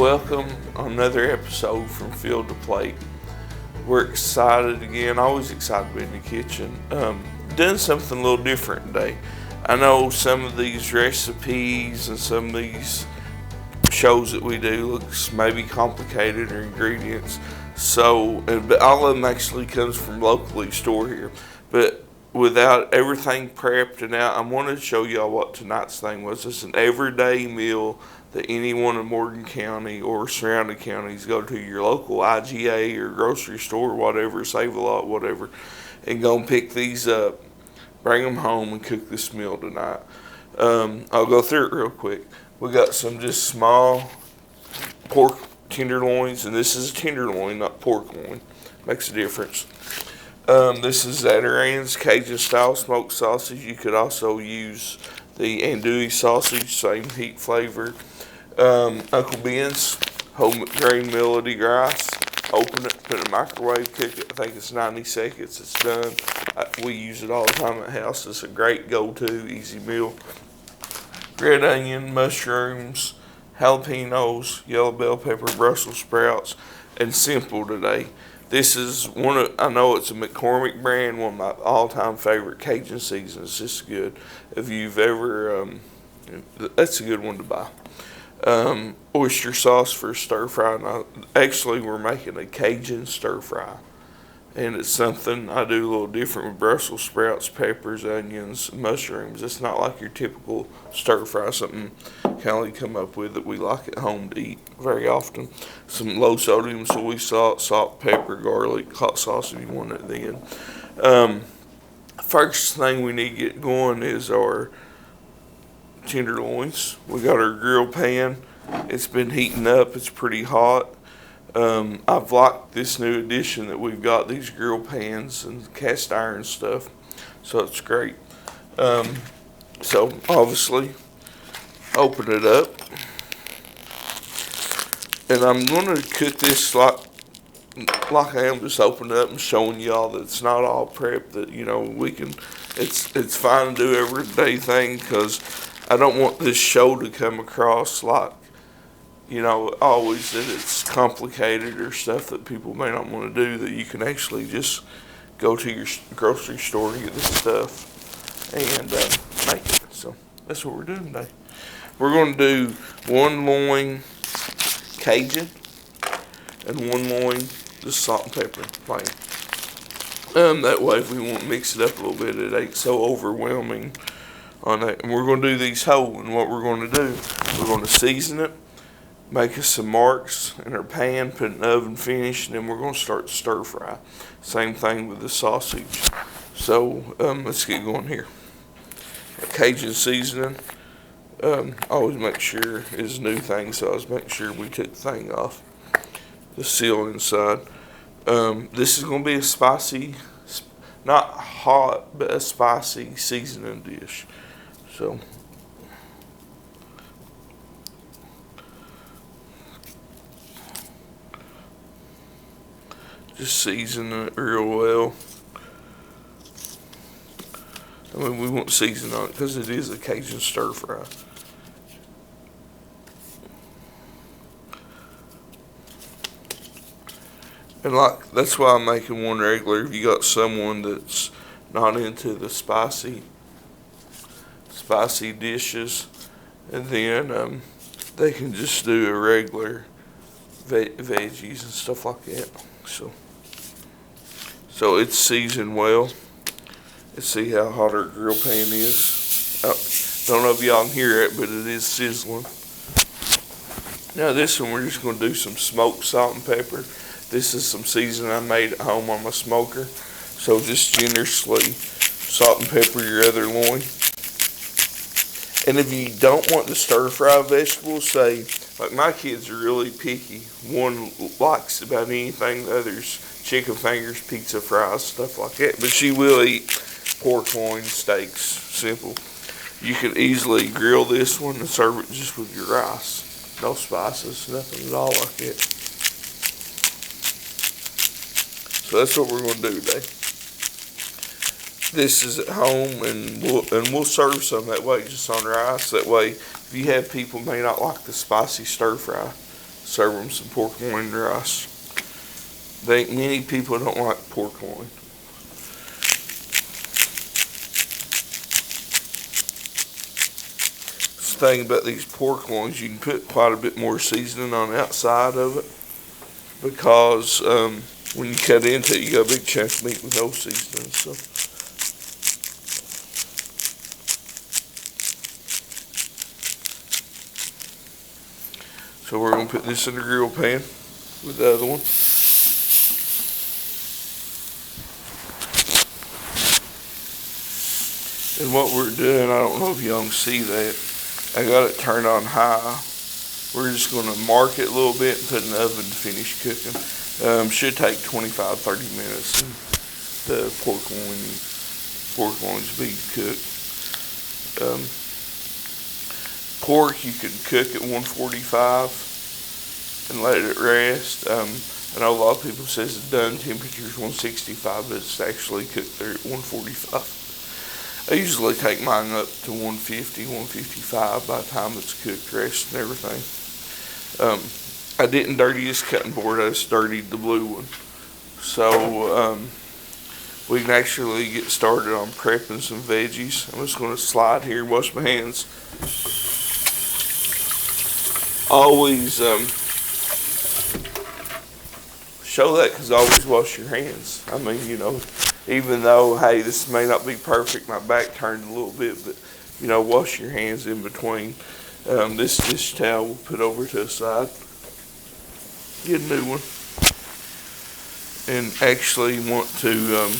Welcome another episode from Field to Plate. We're excited again, always excited to be in the kitchen. Doing something a little different today. I know some of these recipes and some of these shows that we do looks maybe complicated or ingredients. But all of them actually comes from locally stored here. But without everything prepped and out, I wanted to show y'all what tonight's thing was. It's an everyday meal that anyone in Morgan County or surrounding counties, go to your local IGA or grocery store, whatever, Save a Lot, whatever, and go and pick these up, bring them home and cook this meal tonight. I'll go through it real quick. We got some just small pork tenderloins, and this is a tenderloin, not pork loin. Makes a difference. This is Zatarain's Cajun style smoked sausage. You could also use the andouille sausage, same heat flavor. Uncle Ben's whole grain melody rice. Open it, put it in the microwave, cook it. I think it's 90 seconds, it's done. We use it all the time at the house. It's a great go-to, easy meal. Red onion, mushrooms, jalapenos, yellow bell pepper, Brussels sprouts, and simple today. This is I know it's a McCormick brand, one of my all-time favorite Cajun seasons. It's just good. If you've ever, that's a good one to buy. Oyster sauce for stir fry. Actually, we're making a Cajun stir fry. And it's something I do a little different with Brussels sprouts, peppers, onions, mushrooms. It's not like your typical stir fry, something kind of like come up with that we like at home to eat very often. Some low sodium soy salt, pepper, garlic, hot sauce if you want it then. First thing we need to get going is our tenderloins. We got our grill pan. It's been heating up. It's pretty hot. I've liked this new addition that we've got, these grill pans and cast iron stuff. So it's great. So obviously open it up. And I'm going to cook this like I am, just opening it up and showing y'all that it's not all prep, that, you know, we can, it's fine to do everyday thing, because I don't want this show to come across like, you know, always that it's complicated or stuff that people may not want to do, that you can actually just go to your grocery store and get this stuff and make it. So that's what we're doing today. We're going to do one loin Cajun and one loin just salt and pepper plain. That way, if we want to mix it up a little bit, it ain't so overwhelming on that. And we're going to do these whole, and what we're going to do, we're going to season it, make us some marks in our pan, put it in the oven, finish, and then we're going to start to stir fry. Same thing with the sausage. So let's get going here. Cajun seasoning. Always make sure it's a new thing, so I was making sure we took the thing off, the seal inside. This is going to be a spicy, not hot, but a spicy seasoning dish. So just season it real well. I mean, we want to season on it because it is a Cajun stir fry. And like, that's why I'm making one regular. If you got someone that's not into the spicy dishes, and then they can just do a regular veggies and stuff like that. So it's seasoned well. Let's see how hot our grill pan is. Don't know if y'all can hear it, but it is sizzling. Now this one, we're just going to do some smoked salt and pepper. This is some seasoning I made at home on my smoker. So just generously salt and pepper your other loin. And if you don't want to stir fry vegetables, say, like my kids are really picky. One likes about anything, the other's chicken fingers, pizza fries, stuff like that. But she will eat pork loin, steaks, simple. You can easily grill this one and serve it just with your rice. No spices, nothing at all like that. So that's what we're going to do today. This is at home, and we'll serve some that way, just on rice. That way, if you have people may not like the spicy stir fry, serve them some pork loin rice. They ain't many people don't like pork loin. The thing about these pork loins, you can put quite a bit more seasoning on the outside of it, because when you cut into it, you got a big chunk of meat with no seasoning. So we're going to put this in the grill pan with the other one. And what we're doing, I don't know if y'all can see that, I got it turned on high. We're just going to mark it a little bit and put it in the oven to finish cooking. Should take 25-30 minutes. The pork loins be cooked. Pork you can cook at 145 and let it rest. I know a lot of people says the done temperature is 165, but it's actually cooked there at 145. I usually take mine up to 150, 155 by the time it's cooked, rest and everything. I didn't dirty this cutting board, I just dirtied the blue one. So we can actually get started on prepping some veggies. I'm just going to slide here, wash my hands. Always show that, because always wash your hands. I mean, you know, even though, hey, this may not be perfect, my back turned a little bit, but, you know, wash your hands in between. This dish towel we'll put over to the side. Get a new one. And actually want to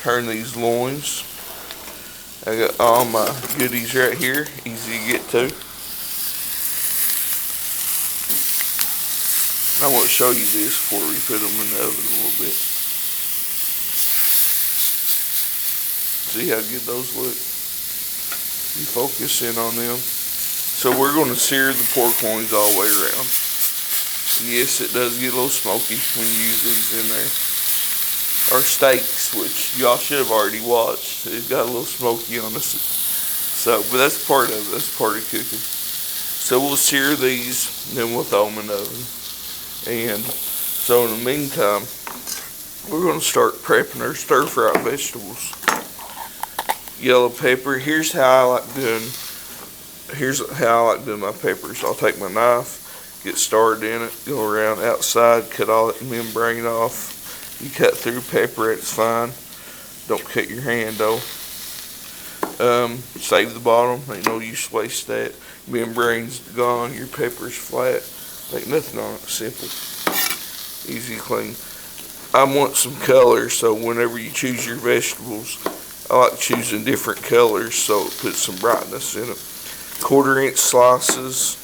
turn these loins. I got all my goodies right here, easy to get to. I want to show you this before we put them in the oven a little bit. See how good those look? You focus in on them. So we're going to sear the pork loins all the way around. Yes, it does get a little smoky when you use these in there. Our steaks, which y'all should have already watched, it got a little smoky on us. So, but that's part of it. That's part of cooking. So we'll sear these, and then we'll throw them in the oven. And so in the meantime, we're going to start prepping our stir-fried vegetables. Yellow pepper. Here's how I like doing my peppers. I'll take my knife, get started in it, go around outside, cut all that membrane off. You cut through pepper, it's fine. Don't cut your hand though. Save the bottom. Ain't no use to waste that. Membrane's gone. Your pepper's flat. Ain't nothing on it. Simple, easy, clean. I want some color, so whenever you choose your vegetables, I like choosing different colors so it puts some brightness in it. 1/4 inch slices.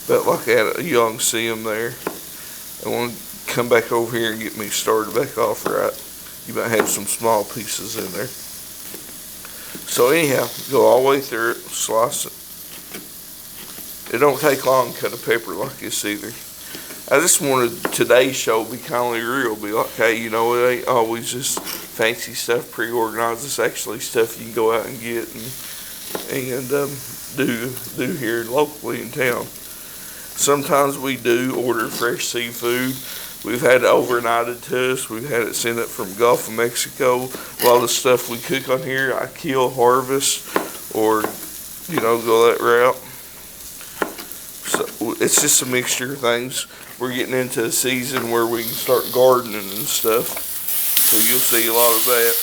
About like that, y'all can see them there. I want to come back over here and get me started back off right. You might have some small pieces in there. So anyhow, go all the way through it, slice it. It don't take long to cut a pepper like this either. I just wanted today's show to be kind of real, be like, hey, you know, it ain't always just fancy stuff pre-organized. It's actually stuff you can go out and get and do here locally in town. Sometimes we do order fresh seafood. We've had it overnighted to us. We've had it sent up from Gulf of Mexico. A lot of the stuff we cook on here, I kill, harvest, or, you know, go that route. So it's just a mixture of things. We're getting into a season where we can start gardening and stuff. So you'll see a lot of that.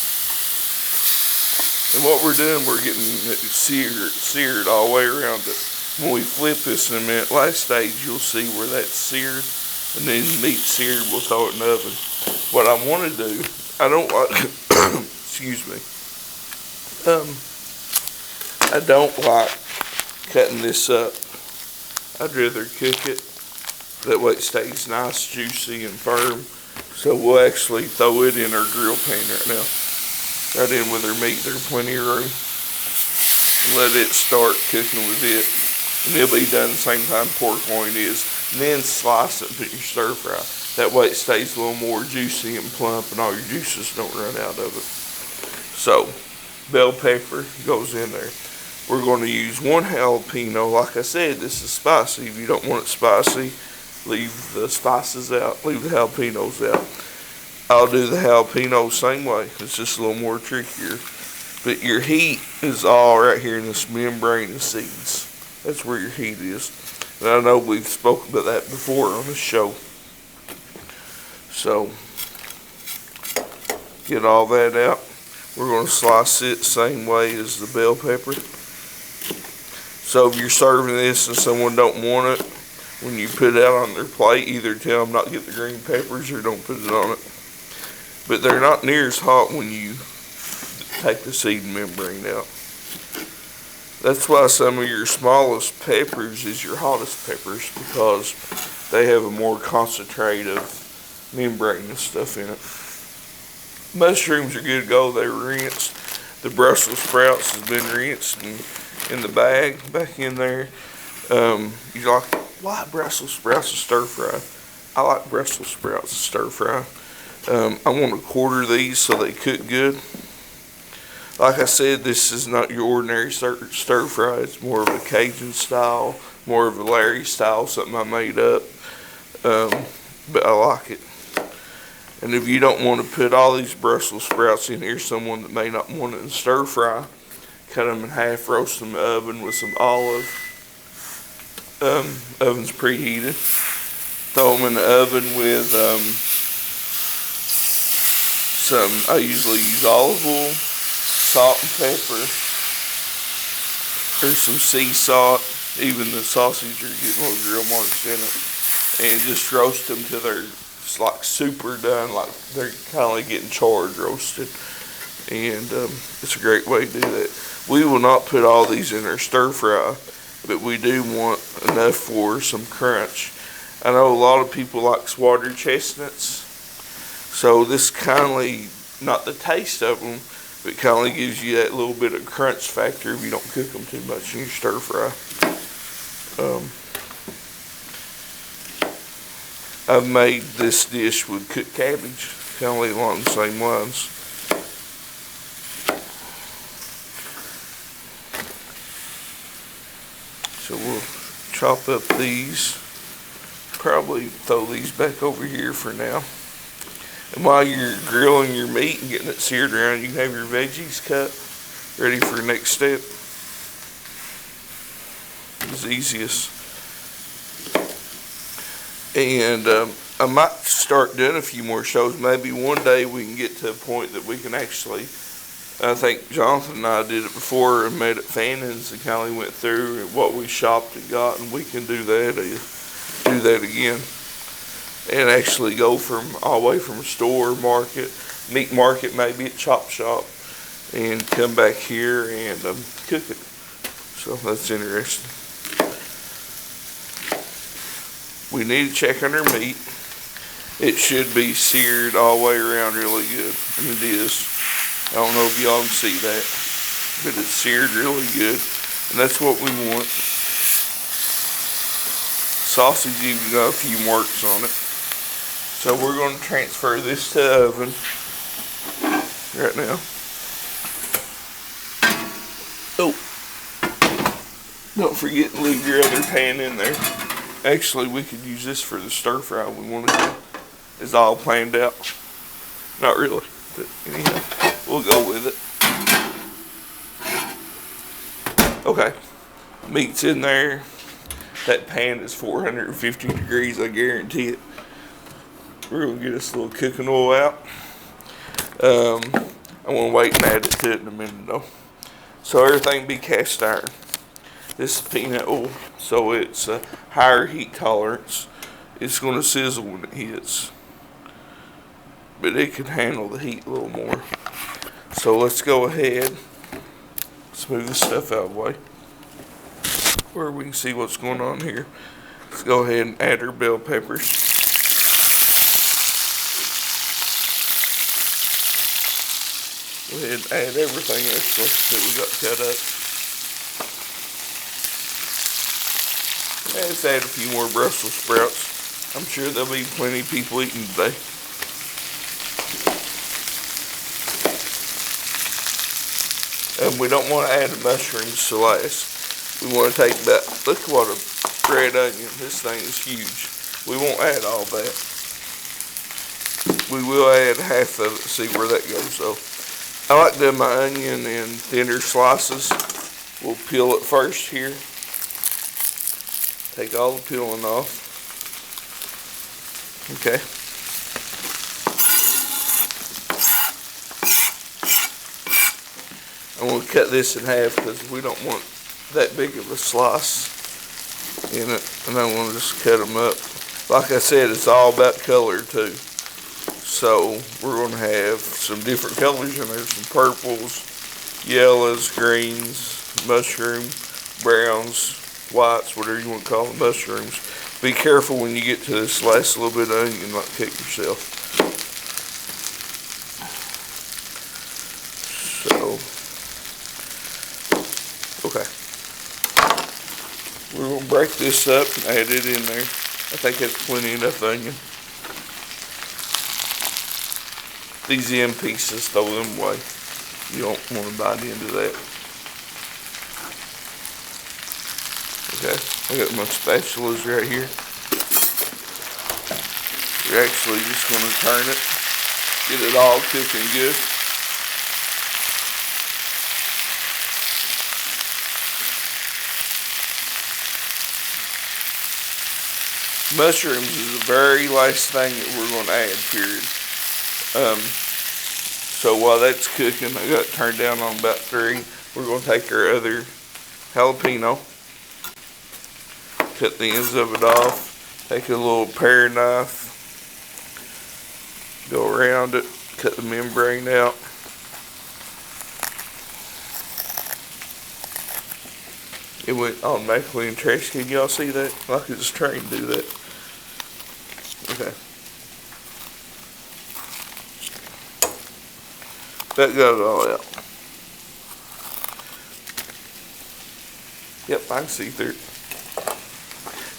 And what we're doing, we're getting it seared all the way around it. When we flip this in a minute, last stage, you'll see where that's seared. And then meat seared, we'll throw it in the oven. What I want to do, I don't like, excuse me, I don't like cutting this up. I'd rather cook it. That way it stays nice, juicy, and firm. So we'll actually throw it in our grill pan right now. Right in with our meat, there's plenty of room. Let it start cooking with it. And it'll be done the same time pork loin is. And then slice it and put your stir fry. That way it stays a little more juicy and plump and all your juices don't run out of it. So, bell pepper goes in there. We're going to use 1 jalapeno. Like I said, this is spicy. If you don't want it spicy, leave the spices out. Leave the jalapenos out. I'll do the jalapeno same way. It's just a little more trickier. But your heat is all right here in this membrane of seeds. That's where your heat is. And I know we've spoken about that before on the show. So, get all that out. We're going to slice it the same way as the bell pepper. So if you're serving this and someone don't want it, when you put it out on their plate, either tell them not to get the green peppers or don't put it on it. But they're not near as hot when you take the seed membrane out. That's why some of your smallest peppers is your hottest peppers, because they have a more concentrated membrane and stuff in it. Mushrooms are good to go. They're rinsed. The Brussels sprouts has been rinsed in the bag back in there. You like Brussels sprouts to stir fry? I like Brussels sprouts to stir fry. I want to quarter these so they cook good. Like I said, this is not your ordinary stir fry. It's more of a Cajun style, more of a Larry style, something I made up. But I like it. And if you don't want to put all these Brussels sprouts in here, someone that may not want it in stir fry, cut them in half, roast them in the oven with some olive. Oven's preheated. Throw them in the oven with I usually use olive oil, salt and pepper. There's some sea salt. Even the sausage are getting little grill marks in it. And just roast them till they're like super done, like they're kind of like getting charred roasted. And it's a great way to do that. We will not put all these in our stir fry, but we do want enough for some crunch. I know a lot of people like water chestnuts, so this kindly, not the taste of them, but kindly gives you that little bit of crunch factor if you don't cook them too much in your stir fry. I've made this dish with cooked cabbage, kind of along the same lines. So we'll chop up these. Probably throw these back over here for now. And while you're grilling your meat and getting it seared around, you can have your veggies cut, ready for the next step. It's easiest. And I might start doing a few more shows. Maybe one day we can get to a point that we can actually, I think Jonathan and I did it before and made it Fannon's and kind of went through what we shopped and got, and we can do that again. And actually go from all the way from a store, market, meat market, maybe at Chop Shop, and come back here and cook it. So that's interesting. We need to check on our meat. It should be seared all the way around really good, and it is. I don't know if y'all can see that, but it's seared really good, and that's what we want. Sausage even got a few marks on it. So we're going to transfer this to the oven right now. Oh, don't forget to leave your other pan in there. Actually, we could use this for the stir fry we want to do. It's all planned out. Not really, but anyhow, we'll go with it. Okay, meat's in there. That pan is 450 degrees, I guarantee it. We're going to get this little cooking oil out. I'm going to wait and add it to it in a minute though. So everything be cast iron. This is peanut oil, so it's a higher heat tolerance. It's going to sizzle when it hits, but it can handle the heat a little more. So let's go ahead, let's move this stuff out of the way where we can see what's going on here. Let's go ahead and add our bell peppers. Go ahead and add everything extra that we got cut up. Let's add a few more Brussels sprouts. I'm sure there'll be plenty of people eating today. And we don't want to add the mushrooms to last. We want to take that. Look what a red onion. This thing is huge. We won't add all that. We will add half of it, see where that goes. So I like doing my onion in thinner slices. We'll peel it first here. Take all the peeling off. Okay. I'm going to cut this in half because we don't want that big of a slice in it. And I'm going to just cut them up. Like I said, it's all about color too. So we're going to have some different colors in there. Some purples, yellows, greens, mushroom, browns, whites, whatever you want to call the mushrooms. Be careful when you get to this last little bit of onion, not cut yourself. So, okay. We're going to break this up and add it in there. I think that's plenty enough onion. These end pieces, throw them away. You don't want to bite into that. Okay, I got my spatulas right here. We're actually just going to turn it, get it all cooking good. Mushrooms is the very last thing that we're going to add, period. So while that's cooking, I got it turned down on about 3. We're going to take our other jalapeno, cut the ends of it off, take a little pear knife, go around it, cut the membrane out. It went automatically in trash. Can y'all see that? Like it's trained to do that. Okay. That got it all out. Yep, I can see through it.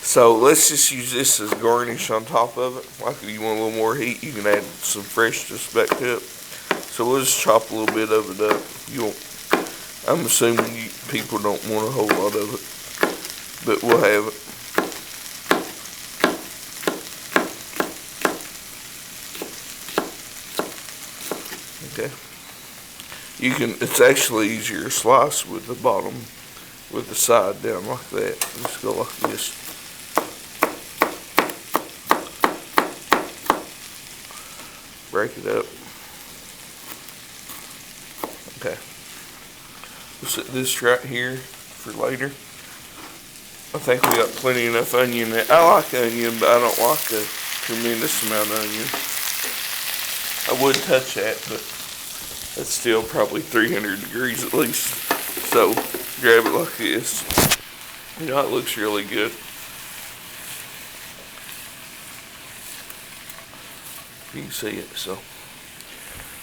So let's just use this as garnish on top of it. Like if you want a little more heat, you can add some freshness back to it. So we'll just chop a little bit of it up. You won't, I'm assuming people don't want a whole lot of it, but we'll have it. Okay. You can, it's actually easier to slice with the bottom, with the side down like that. Just go like this. Break it up. Okay. We'll set this right here for later. I think we got plenty enough onion there. I like onion, but I don't like a tremendous amount of onion. I would touch that, but that's still probably 300 degrees at least. So grab it like this. You know, it looks really good. You can see it. So,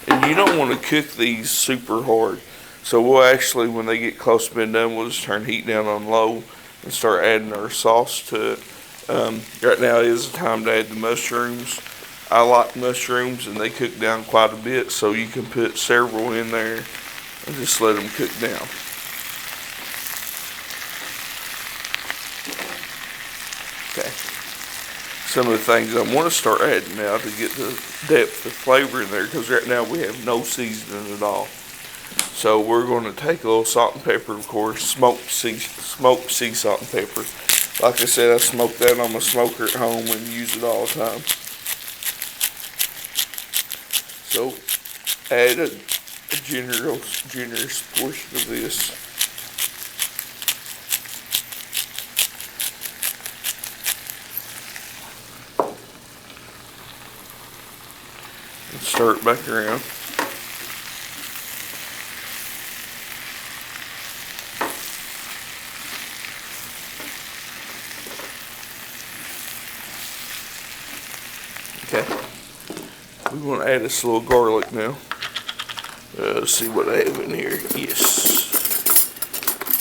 and you don't want to cook these super hard. So we'll actually, when they get close to being done, we'll just turn heat down on low and start adding our sauce to it. Right now is the time to add the mushrooms. I like mushrooms and they cook down quite a bit, so you can put several in there and just let them cook down. Okay. Some of the things I want to start adding now to get the depth of flavor in there, because right now we have no seasoning at all. So we're going to take a little salt and pepper, of course, smoked sea salt and pepper. Like I said, I smoke that on my smoker at home and use it all the time. So add a generous portion of this. And stir it back around. Okay. We want to add this little garlic now. Let's see what I have in here. Yes.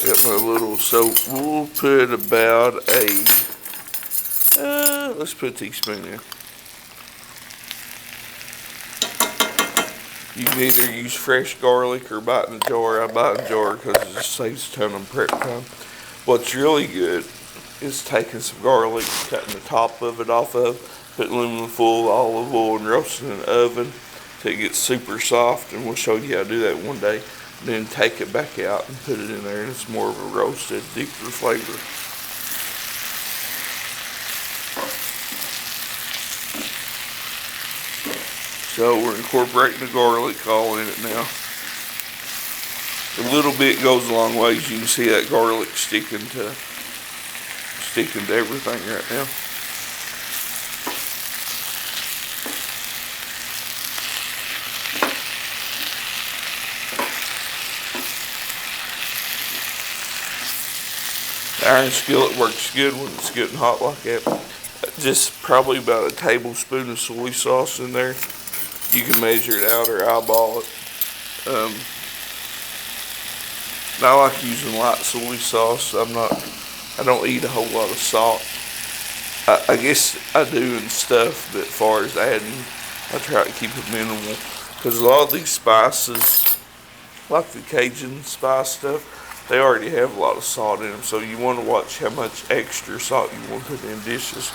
Got my little, so we'll put about let's put a teaspoon in. You can either use fresh garlic or buy it in a jar. I buy it in a jar because it just saves a ton of prep time. What's really good is taking some garlic, cutting the top of it off putting aluminum foil, olive oil, and roasting it in the oven till it gets super soft. And we'll show you how to do that one day. Then take it back out and put it in there, and it's more of a roasted, deeper flavor. So we're incorporating the garlic all in it now. A little bit goes a long way. As you can see that garlic sticking to everything right now. The iron skillet works good when it's getting hot like that. Just probably about a tablespoon of soy sauce in there. You can measure it out or eyeball it. I like using light soy sauce. I don't eat a whole lot of salt. I guess I do and stuff, but as far as adding, I try to keep it minimal. Because a lot of these spices, like the Cajun spice stuff, they already have a lot of salt in them. So you want to watch how much extra salt you want to put in dishes.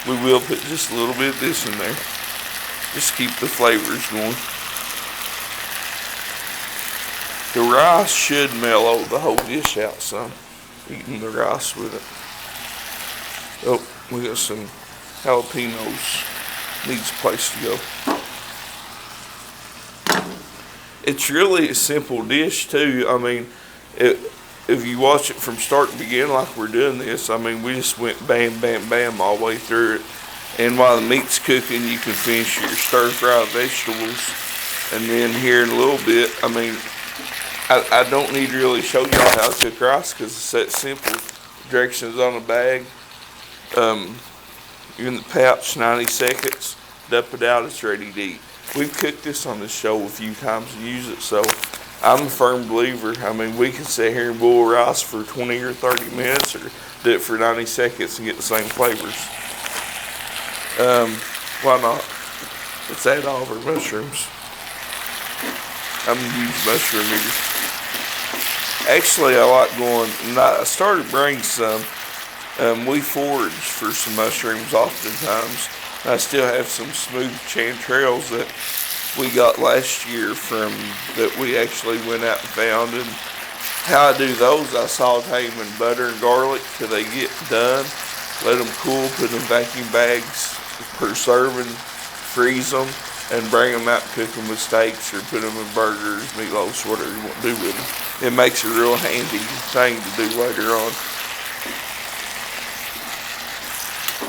We will put just a little bit of this in there. Just keep the flavors going. The rice should mellow the whole dish out some. Eating the rice with it. Oh, we got some jalapenos. Needs a place to go. It's really a simple dish too. I mean, if you watch it from start to begin like we're doing this, I mean, we just went bam, bam, bam all the way through it. And while the meat's cooking, you can finish your stir-fried vegetables. And then here in a little bit, I mean, I don't need to really show y'all how to cook rice because it's that simple. Directions on the bag. You're in the pouch, 90 seconds. Dump it out, it's ready to eat. We've cooked this on the show a few times and used it, so I'm a firm believer. I mean, we can sit here and boil rice for 20 or 30 minutes or do it for 90 seconds and get the same flavors. Why not? Let's add all of our mushrooms. I'm a huge mushroom eater. Actually, I like going, and I started bringing some. We forage for some mushrooms oftentimes. I still have some smooth chanterelles that we got last year that we actually went out and found. And how I do those, I saute them in butter and garlic till they get done. Let them cool, put them in vacuum bags per serving, freeze them, and bring them out and cook them with steaks or put them in burgers, meatloafs, whatever you want to do with them. It makes a real handy thing to do later on.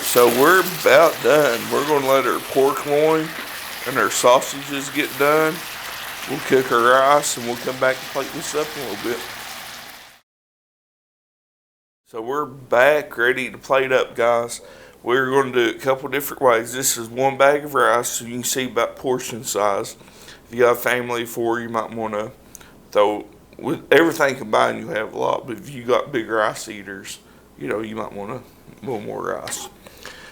So we're about done. We're going to let our pork loin and our sausages get done. We'll cook our rice and we'll come back and plate this up a little bit. So we're back ready to plate up, guys. We're going to do it a couple different ways. This is one bag of rice, so you can see about portion size. If you got a family of 4, you might want to throw, with everything combined, you have a lot. But if you got big rice eaters, you might want a little more rice.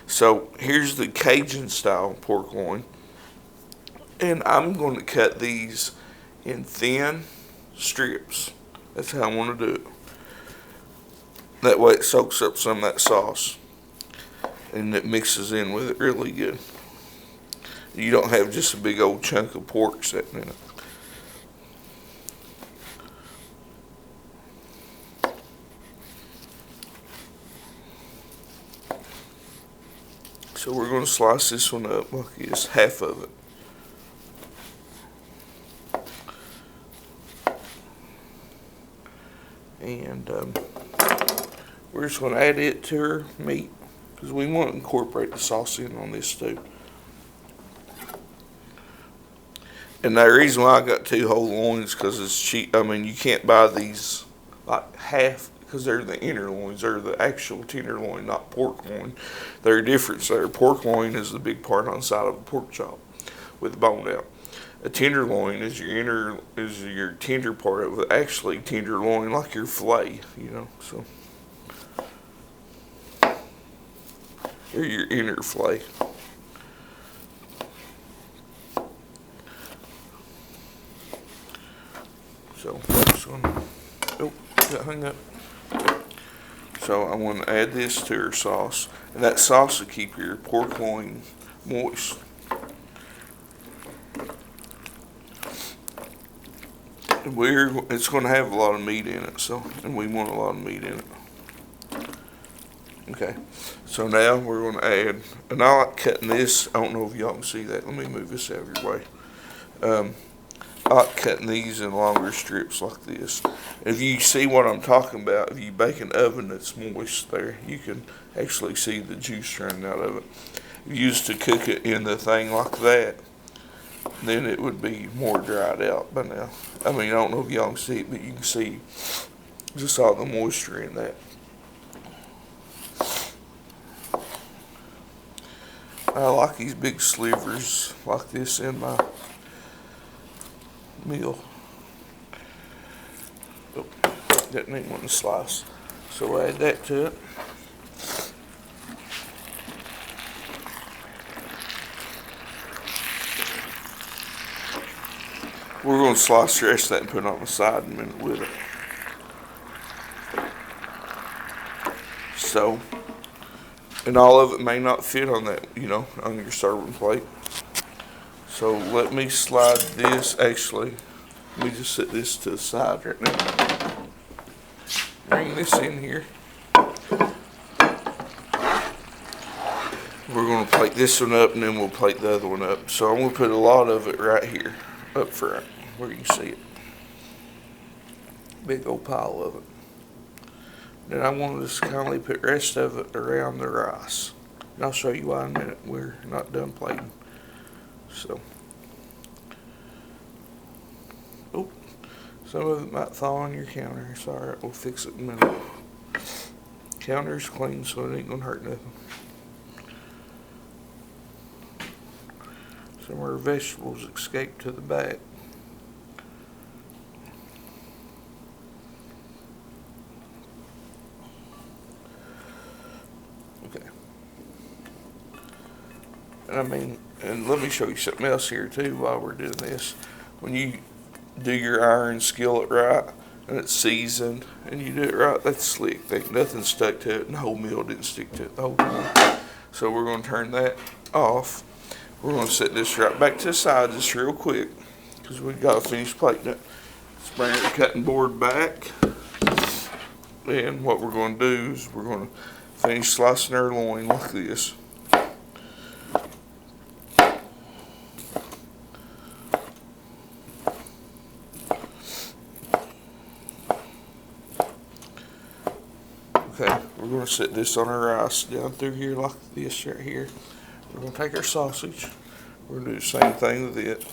So here's the Cajun style pork loin. And I'm going to cut these in thin strips. That's how I want to do it. That way it soaks up some of that sauce. And it mixes in with it really good. You don't have just a big old chunk of pork sitting in it. So we're going to slice this one up like it's half of it. And we're just going to add it to our meat because we want to incorporate the sauce in on this too. And the reason why I got 2 whole loins because it's cheap. I mean, you can't buy these like half because they're the inner loins. They're the actual tenderloin, not pork loin. They're different. So pork loin is the big part on the side of a pork chop with the bone out. A tenderloin is your tender part of it. Actually, tenderloin like your fillet, so. Or your inner fillet. So I'm just gonna, oh, got hung up. So I want to add this to our sauce, and that sauce will keep your pork loin moist. It's going to have a lot of meat in it, and we want a lot of meat in it. Okay, so now we're going to add, and I like cutting this. I don't know if y'all can see that. Let me move this out of your way. I like cutting these in longer strips like this. If you see what I'm talking about, if you bake an oven that's moist there, you can actually see the juice running out of it. If you used to cook it in the thing like that, then it would be more dried out by now. I mean, I don't know if y'all can see it, but you can see just all the moisture in that. I like these big slivers like this in my meal. Oh, didn't need one to slice. So we'll add that to it. We're going to slice the rest of that and put it on the side in a minute with it. So, and all of it may not fit on that, on your serving plate. So let me slide this, actually, let me just set this to the side right now. Bring this in here. We're going to plate this one up and then we'll plate the other one up. So I'm going to put a lot of it right here up front where you can see it. Big old pile of it. Then I want to just kindly put the rest of it around the rice. And I'll show you why in a minute. We're not done plating. So, oh, some of it might fall on your counter. It's alright, we'll fix it in a minute. Counter's clean, so it ain't gonna hurt nothing. Some of our vegetables escaped to the back. Okay. And let me show you something else here too while we're doing this. When you do your iron skillet right and it's seasoned and you do it right, that's slick. Nothing stuck to it and the whole meal didn't stick to it the whole time. So we're going to turn that off. We're going to set this right back to the side just real quick because we've got to finish plating it. Let's bring our cutting board back. And what we're going to do is we're going to finish slicing our loin like this. Okay, we're going to set this on our rice down through here like this right here. We're going to take our sausage. We're going to do the same thing with it.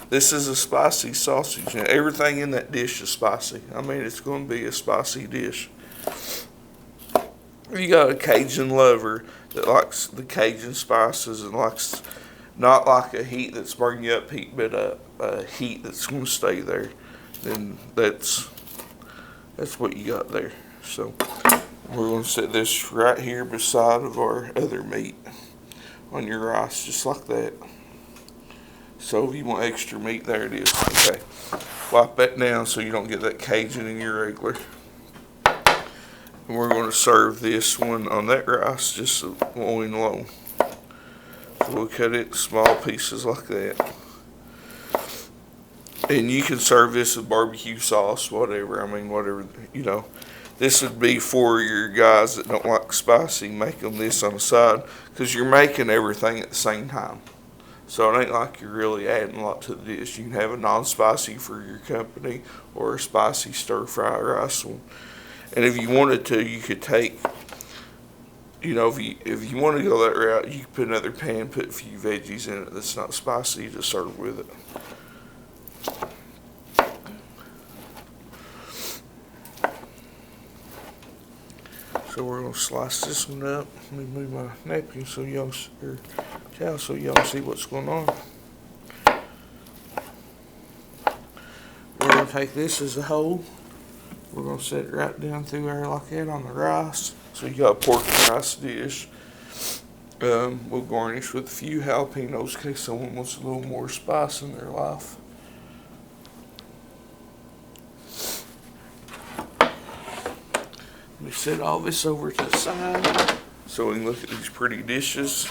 This is a spicy sausage. Now, everything in that dish is spicy. I mean, it's going to be a spicy dish. If you got a Cajun lover that likes the Cajun spices and likes not like a heat that's bringing you up heat, but a heat that's going to stay there, then that's what you got there. So we're going to set this right here beside of our other meat on your rice, just like that. So if you want extra meat, there it is. Okay, wipe that down so you don't get that Cajun in your regular. And we're going to serve this one on that rice, just loin low. So we'll cut it in small pieces like that. And you can serve this with barbecue sauce, whatever. I mean, whatever, This would be for your guys that don't like spicy. Make them this on the side because you're making everything at the same time. So it ain't like you're really adding a lot to the dish. You can have a non-spicy for your company or a spicy stir-fry rice one. And if you wanted to, you could take, if you want to go that route, you could put another pan, put a few veggies in it that's not spicy to serve with it. So we're going to slice this one up. Let me move my napkin so y'all see what's going on. We're going to take this as a whole. We're going to set it right down through there like that on the rice. So you got a pork and rice dish. We'll garnish with a few jalapenos in case someone wants a little more spice in their life. set all this over to the side so we can look at these pretty dishes.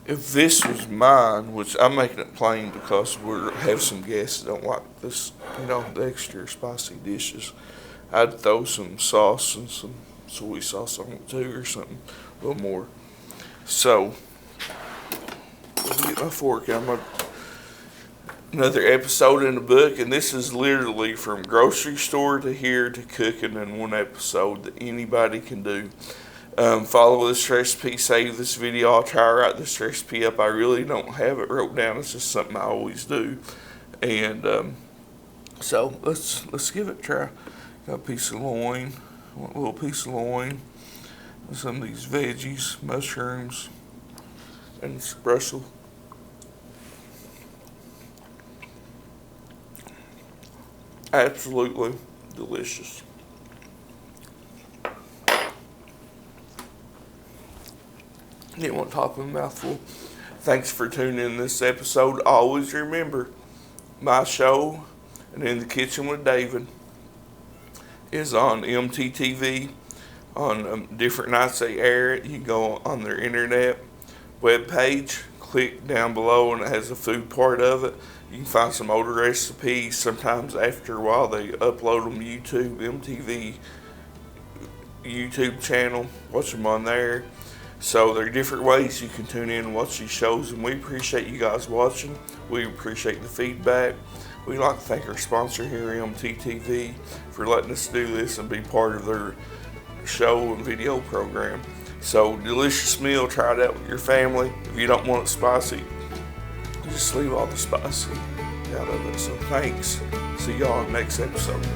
If this was mine, which I'm making it plain because we have some guests that don't like this, the extra spicy dishes, I'd throw some sauce and some soy sauce on it too, or something a little more. So, let me get my fork out. Another episode in the book, and this is literally from grocery store to here to cooking in one episode that anybody can do. Follow this recipe, save this video. I'll try to write this recipe up. I really don't have it wrote down. It's just something I always do. And so let's give it a try. Got a piece of loin, a little piece of loin, and some of these veggies, mushrooms, and some Brussel. Absolutely delicious. Didn't want to talk with a mouthful. Thanks for tuning in this episode. Always remember, my show, and In the Kitchen with David, is on MTTV on different nights they air it. You can go on their internet webpage, click down below, and it has a food part of it. You can find some older recipes. Sometimes after a while they upload them to YouTube, MTV YouTube channel. Watch them on there. So there are different ways you can tune in and watch these shows, and we appreciate you guys watching. We appreciate the feedback. We'd like to thank our sponsor here, MTTV, for letting us do this and be part of their show and video program. So, delicious meal. Try it out with your family. If you don't want it spicy, just leave all the spicy out of it. So thanks. See y'all in the next episode.